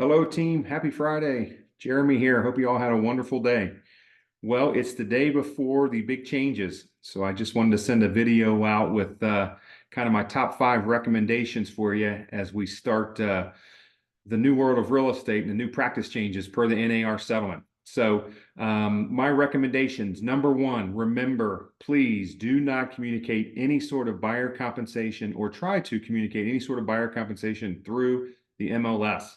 Hello, team. Happy Friday. Jeremy here. Hope you all had a wonderful day. Well, it's the day before the big changes. So I just wanted to send a video out with kind of my top 5 recommendations for you as we start the new world of real estate and the new practice changes per the NAR settlement. So my recommendations, number one, remember, please do not communicate any sort of buyer compensation or try to communicate any sort of buyer compensation through the MLS.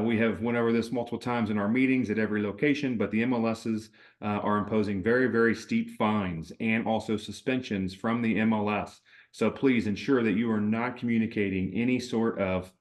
We have went over this multiple times in our meetings at every location, but the MLSs are imposing very, very steep fines and also suspensions from the MLS. So please ensure that you are not communicating any sort of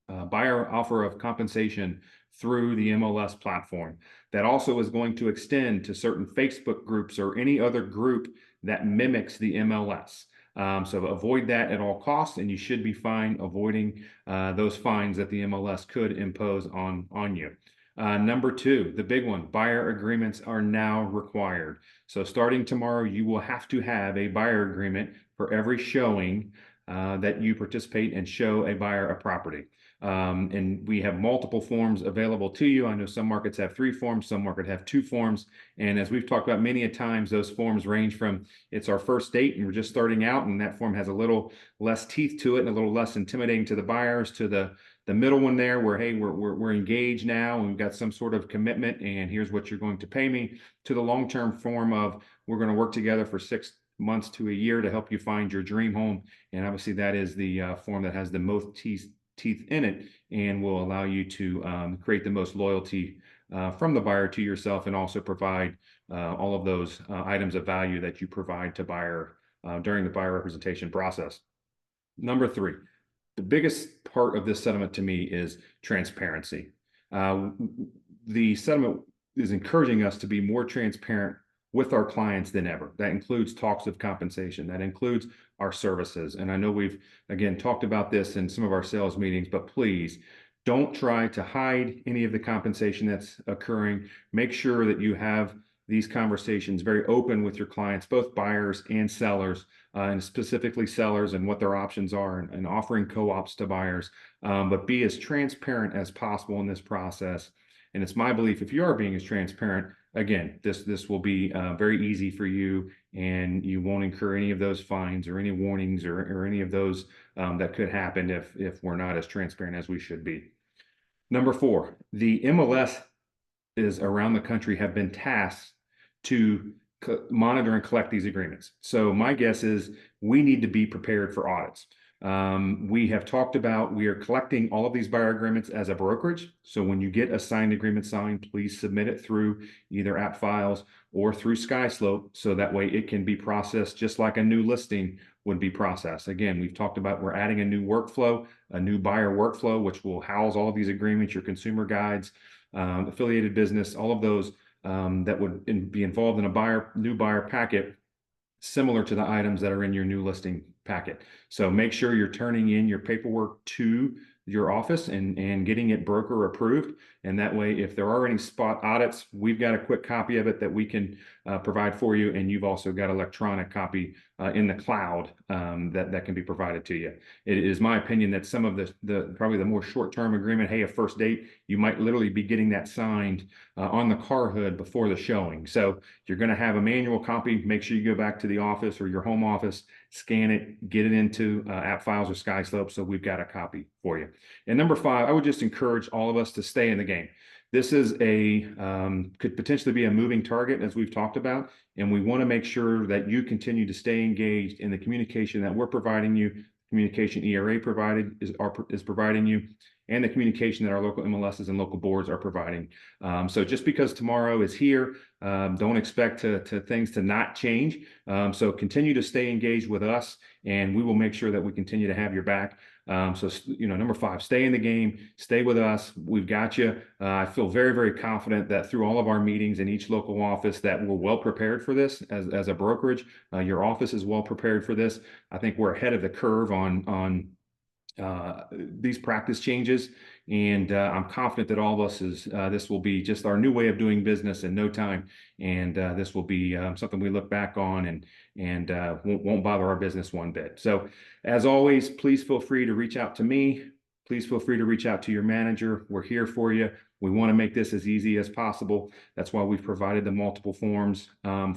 buyer offer of compensation through the MLS platform. That also is going to extend to certain Facebook groups or any other group that mimics the MLS. So avoid that at all costs, and you should be fine avoiding those fines that the MLS could impose on you. Number two, the big one, buyer agreements are now required. So starting tomorrow, you will have to have a buyer agreement for every showing that you participate and show a buyer a property. And we have multiple forms available to you. I know some markets have 3 forms, some markets have 2 forms. And as we've talked about many a times, those forms range from it's our first date and we're just starting out, and that form has a little less teeth to it and a little less intimidating to the buyers, to the middle one there where, hey, we're engaged now and we've got some sort of commitment and here's what you're going to pay me, to the long-term form of we're going to work together for 6 months to a year to help you find your dream home. And obviously that is the form that has the most teeth in it and will allow you to create the most loyalty from the buyer to yourself, and also provide all of those items of value that you provide to buyer during the buyer representation process. Number 3, the biggest part of this settlement to me is transparency. The settlement is encouraging us to be more transparent with our clients than ever. That includes talks of compensation. That includes our services. And I know we've, again, talked about this in some of our sales meetings, but please don't try to hide any of the compensation that's occurring. Make sure that you have these conversations very open with your clients, both buyers and sellers, and specifically sellers and what their options are, and offering co-ops to buyers. But be as transparent as possible in this process. And it's my belief, if you are being as transparent, again, this will be very easy for you, and you won't incur any of those fines or any warnings or any of those that could happen if we're not as transparent as we should be. Number 4, the MLS is around the country have been tasked to monitor and collect these agreements. So my guess is we need to be prepared for audits. We have talked about, we are collecting all of these buyer agreements as a brokerage. So when you get a signed agreement signed, please submit it through either app files or through SkySlope, so that way it can be processed just like a new listing would be processed. Again, we've talked about we're adding a new workflow, a new buyer workflow, which will house all of these agreements, your consumer guides, affiliated business, all of those that would be involved in a new buyer packet, similar to the items that are in your new listing packet. So make sure you're turning in your paperwork to your office and getting it broker approved. And that way, if there are any spot audits, we've got a quick copy of it that we can provide for you. And you've also got electronic copy in the cloud that can be provided to you. It is my opinion that some of the probably the more short-term agreement, hey, a first date, you might literally be getting that signed on the car hood before the showing. So you're going to have a manual copy. Make sure you go back to the office or your home office, scan it, get it into app files or SkySlope, so we've got a copy for you. And number 5, I would just encourage all of us to stay in the game. This is could potentially be a moving target, as we've talked about, and we want to make sure that you continue to stay engaged in the communication that we're providing you, communication ERA is providing you, and the communication that our local MLSs and local boards are providing. So just because tomorrow is here, don't expect things to not change. So continue to stay engaged with us, and we will make sure that we continue to have your back. So, number 5, stay in the game, stay with us. We've got you. I feel very, very confident that through all of our meetings in each local office that we're well prepared for this as a brokerage. Your office is well prepared for this. I think we're ahead of the curve on these practice changes, and I'm confident that all of us this will be just our new way of doing business in no time, and this will be something we look back on and won't bother our business one bit. So as always, please feel free to reach out to me, please feel free to reach out to your manager. We're here for you. We want to make this as easy as possible. That's why we've provided the multiple forms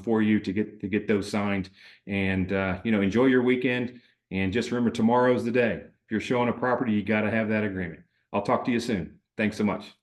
for you to get those signed. And enjoy your weekend. And just remember, tomorrow's the day. If you're showing a property, you got to have that agreement. I'll talk to you soon. Thanks so much.